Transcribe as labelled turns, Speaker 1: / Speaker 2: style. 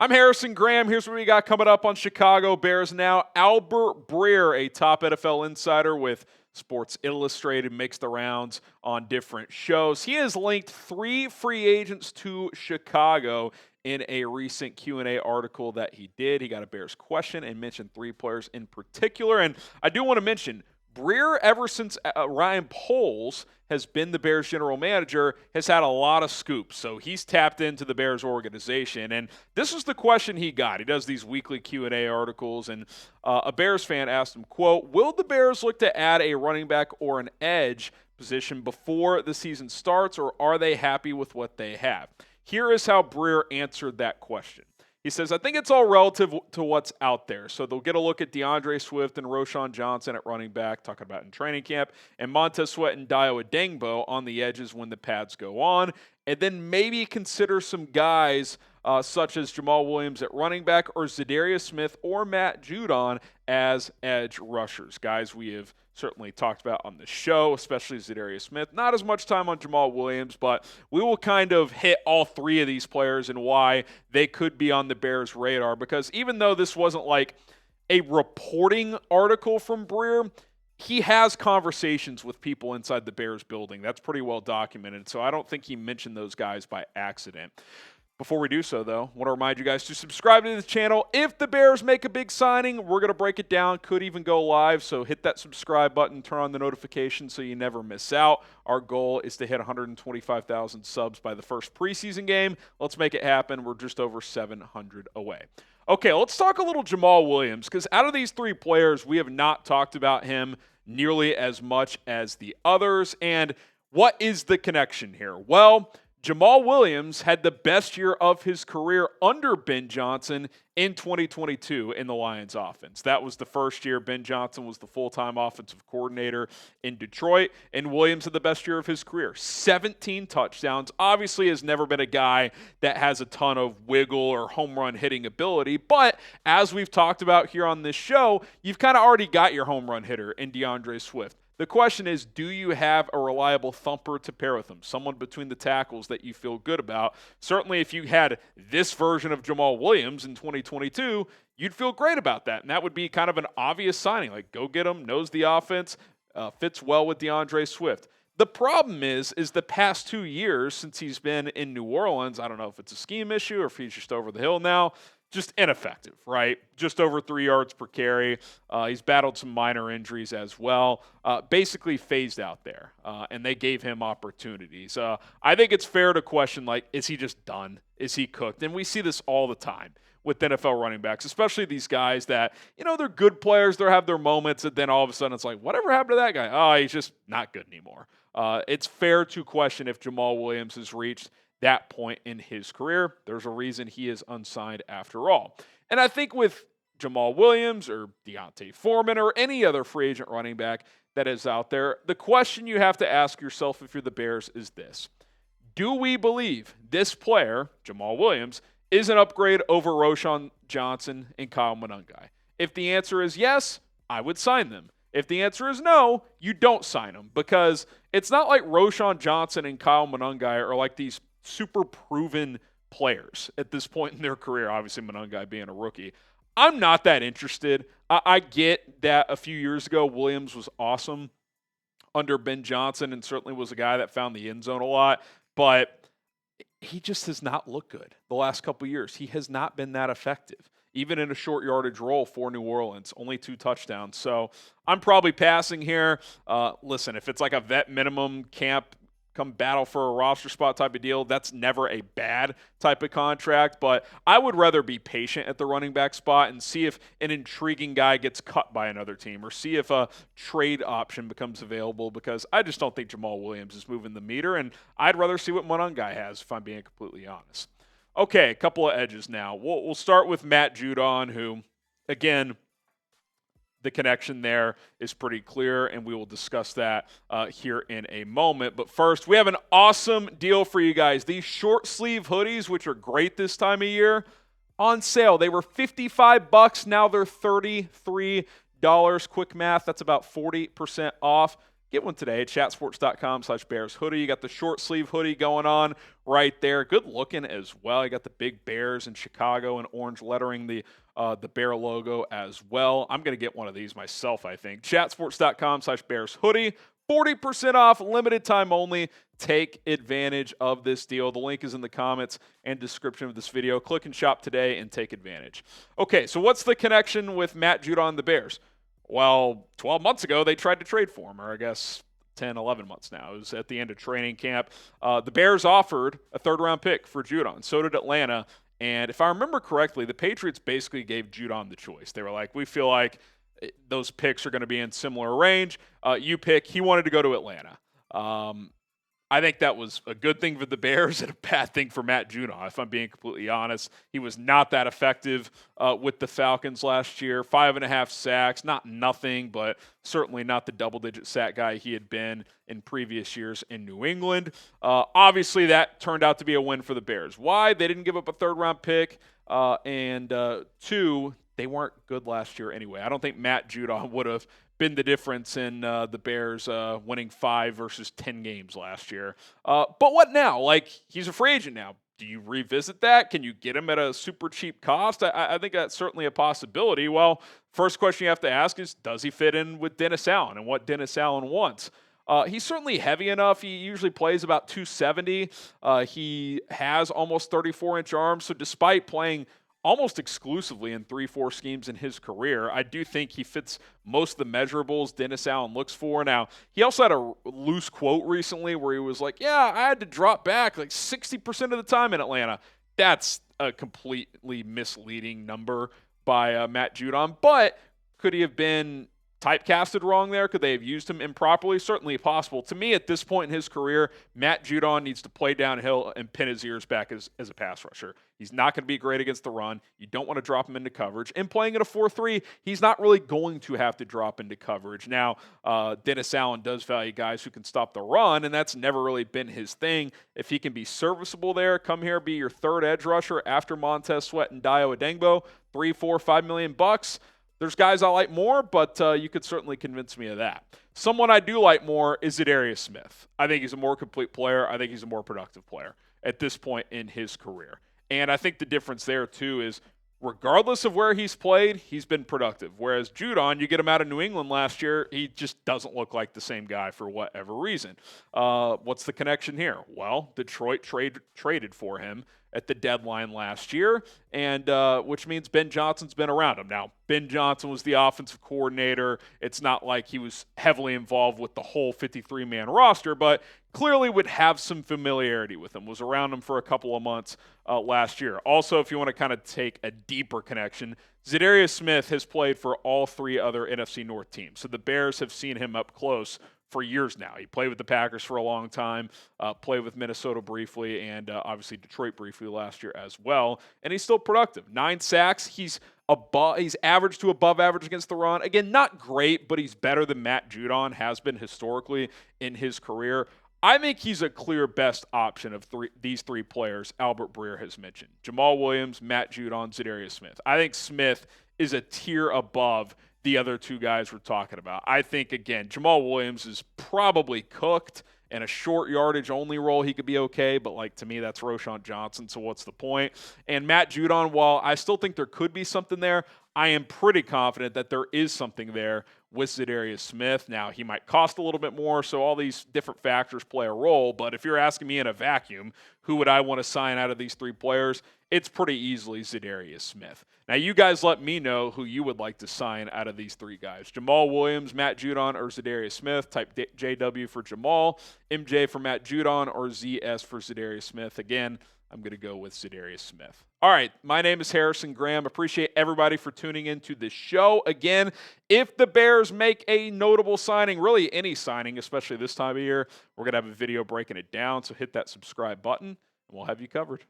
Speaker 1: I'm Harrison Graham. Here's what we got coming up on Chicago Bears Now. Albert Breer, a top NFL insider with Sports Illustrated, makes the rounds on different shows. He has linked 3 free agents to Chicago in a recent Q&A article that he did. He got a Bears question and mentioned 3 players in particular. And I do want to mention, Breer, ever since Ryan Poles has been the Bears general manager, has had a lot of scoops. So he's tapped into the Bears organization. And this was the question he got. He does these weekly Q&A articles. And a Bears fan asked him, quote, will the Bears look to add a running back or an edge position before the season starts, or are they happy with what they have? Here is how Breer answered that question. He says, I think it's all relative to what's out there. So they'll get a look at Za'Darius Smith and Roschon Johnson at running back, talking about in training camp, and Montez and Dayo Odeyingbo on the edges when the pads go on. And then maybe consider some guys such as Jamal Williams at running back, or Zidarius Smith or Matthew Judon as edge rushers. Guys we have certainly talked about on the show, especially Zidarius Smith. Not as much time on Jamal Williams, but we will kind of hit all 3 of these players and why they could be on the Bears' radar. Because even though this wasn't like a reporting article from Breer, he has conversations with people inside the Bears building. That's pretty well documented, so I don't think he mentioned those guys by accident. Before we do so, though, I want to remind you guys to subscribe to the channel. If the Bears make a big signing, we're going to break it down, could even go live, so hit that subscribe button, turn on the notifications so you never miss out. Our goal is to hit 125,000 subs by the first preseason game. Let's make it happen. We're just over 700 away. Okay, let's talk a little Jamal Williams, because out of these 3 players, we have not talked about him nearly as much as the others. And what is the connection here? Well, Jamal Williams had the best year of his career under Ben Johnson in 2022 in the Lions offense. That was the first year Ben Johnson was the full-time offensive coordinator in Detroit, and Williams had the best year of his career. 17 touchdowns. Obviously has never been a guy that has a ton of wiggle or home run hitting ability, but as we've talked about here on this show, you've kind of already got your home run hitter in Za'Darius Smith. The question is, do you have a reliable thumper to pair with him? Someone between the tackles that you feel good about. Certainly if you had this version of Jamal Williams in 2022, you'd feel great about that. And that would be kind of an obvious signing. Like, go get him, knows the offense, fits well with Za'Darius Smith. The problem is the past 2 years since he's been in New Orleans, I don't know if it's a scheme issue or if he's just over the hill now, just ineffective, right? Just over 3 yards per carry. He's battled some minor injuries as well. Basically phased out there, and they gave him opportunities. I think it's fair to question, like, is he just done? Is he cooked? And we see this all the time with NFL running backs, especially these guys that, they're good players, they have their moments, and then all of a sudden it's like, whatever happened to that guy? Oh, he's just not good anymore. It's fair to question if Jamal Williams has reached that point in his career. There's a reason he is unsigned after all. And I think with Jamal Williams or D'Onta Foreman or any other free agent running back that is out there, the question you have to ask yourself if you're the Bears is this. Do we believe this player, Jamal Williams, is an upgrade over Roschon Johnson and Kyle Monangai? If the answer is yes, I would sign them. If the answer is no, you don't sign them, because it's not like Roschon Johnson and Kyle Monangai are like these super proven players at this point in their career, obviously Monangai being a rookie. I'm not that interested. I get that a few years ago Williams was awesome under Ben Johnson and certainly was a guy that found the end zone a lot, but he just has not looked good the last couple years. He has not been that effective, even in a short yardage role for New Orleans, only 2 touchdowns. So I'm probably passing here. Listen, if it's like a vet minimum camp, come battle for a roster spot type of deal, that's never a bad type of contract, but I would rather be patient at the running back spot and see if an intriguing guy gets cut by another team or see if a trade option becomes available, because I just don't think Jamal Williams is moving the meter, and I'd rather see what Monangai has, if I'm being completely honest. Okay, a couple of edges now. We'll start with Matthew Judon, who, again, the connection there is pretty clear, and we will discuss that here in a moment. But first, we have an awesome deal for you guys. These short sleeve hoodies, which are great this time of year, on sale. They were $55. Now they're $33. Quick math, that's about 40% off. get one today at chatsports.com/Bears hoodie. You got the short sleeve hoodie going on right there. Good looking as well. You got the big Bears in Chicago and orange lettering, the Bear logo as well. I'm going to get one of these myself, I think. Chatsports.com/Bears hoodie. 40% off, limited time only. Take advantage of this deal. The link is in the comments and description of this video. Click and shop today and take advantage. Okay, so what's the connection with Matt Judon and the Bears? Well, 12 months ago, they tried to trade for him, or I guess 10, 11 months now. It was at the end of training camp. The Bears offered a third-round pick for Judon. So did Atlanta. And if I remember correctly, the Patriots basically gave Judon the choice. They were like, we feel like those picks are going to be in similar range. You pick. He wanted to go to Atlanta. I think that was a good thing for the Bears and a bad thing for Matt Judon, if I'm being completely honest. He was not that effective with the Falcons last year. 5.5 sacks, not nothing, but certainly not the double-digit sack guy he had been in previous years in New England. Obviously, that turned out to be a win for the Bears. Why? They didn't give up a third-round pick, and two, they weren't good last year anyway. I don't think Matt Judon would have been the difference in the Bears winning 5 versus 10 games last year. But what now? Like, he's a free agent now. Do you revisit that? Can you get him at a super cheap cost? I think that's certainly a possibility. Well, first question you have to ask is, does he fit in with Dennis Allen and what Dennis Allen wants? He's certainly heavy enough. He usually plays about 270. He has almost 34-inch arms. So despite playing almost exclusively in 3-4 schemes in his career, I do think he fits most of the measurables Dennis Allen looks for. Now, he also had a loose quote recently where he was like, yeah, I had to drop back like 60% of the time in Atlanta. That's a completely misleading number by Matt Judon. But could he have been typecasted wrong there? Could they have used him improperly? Certainly possible. To me, at this point in his career, Matt Judon needs to play downhill and pin his ears back as a pass rusher. He's not going to be great against the run. You don't want to drop him into coverage. And playing at a 4-3, he's not really going to have to drop into coverage. Now, Dennis Allen does value guys who can stop the run, and that's never really been his thing. If he can be serviceable there, come here, be your third edge rusher after Montez, Sweat, and Dayo Odeyingbo, $3, $4, $5 million. There's guys I like more, but you could certainly convince me of that. Someone I do like more is Zidarius Smith. I think he's a more complete player. I think he's a more productive player at this point in his career. And I think the difference there, too, is regardless of where he's played, he's been productive. Whereas Judon, you get him out of New England last year, he just doesn't look like the same guy for whatever reason. What's the connection here? Well, Detroit traded for him at the deadline last year, and which means Ben Johnson's been around him. Now, Ben Johnson was the offensive coordinator. It's not like he was heavily involved with the whole 53-man roster, but clearly would have some familiarity with him, was around him for a couple of months last year. Also, if you want to kind of take a deeper connection, Za'Darius Smith has played for all 3 other NFC North teams, so the Bears have seen him up close for years now. He played with the Packers for a long time, played with Minnesota briefly, and obviously Detroit briefly last year as well. And he's still productive. 9 sacks. He's average to above average against the run. Again, not great, but he's better than Matt Judon has been historically in his career. I think he's a clear best option of these 3 players Albert Breer has mentioned. Jamal Williams, Matt Judon, Zidarius Smith. I think Smith is a tier above the other 2 guys we're talking about. I think, again, Jamal Williams is probably cooked. In a short yardage only role, he could be okay, but like to me, that's Roschon Johnson, so what's the point? And Matt Judon, while I still think there could be something there, I am pretty confident that there is something there with Zidarius Smith. Now, he might cost a little bit more, so all these different factors play a role, but if you're asking me in a vacuum, who would I want to sign out of these 3 players? It's pretty easily Zidarius Smith. Now, you guys let me know who you would like to sign out of these 3 guys. Jamal Williams, Matt Judon, or Zidarius Smith. Type JW for Jamal, MJ for Matt Judon, or ZS for Zidarius Smith. Again, I'm going to go with Zidarius Smith. All right, my name is Harrison Graham. Appreciate everybody for tuning into the show. Again, if the Bears make a notable signing, really any signing, especially this time of year, we're going to have a video breaking it down, so hit that subscribe button, and we'll have you covered.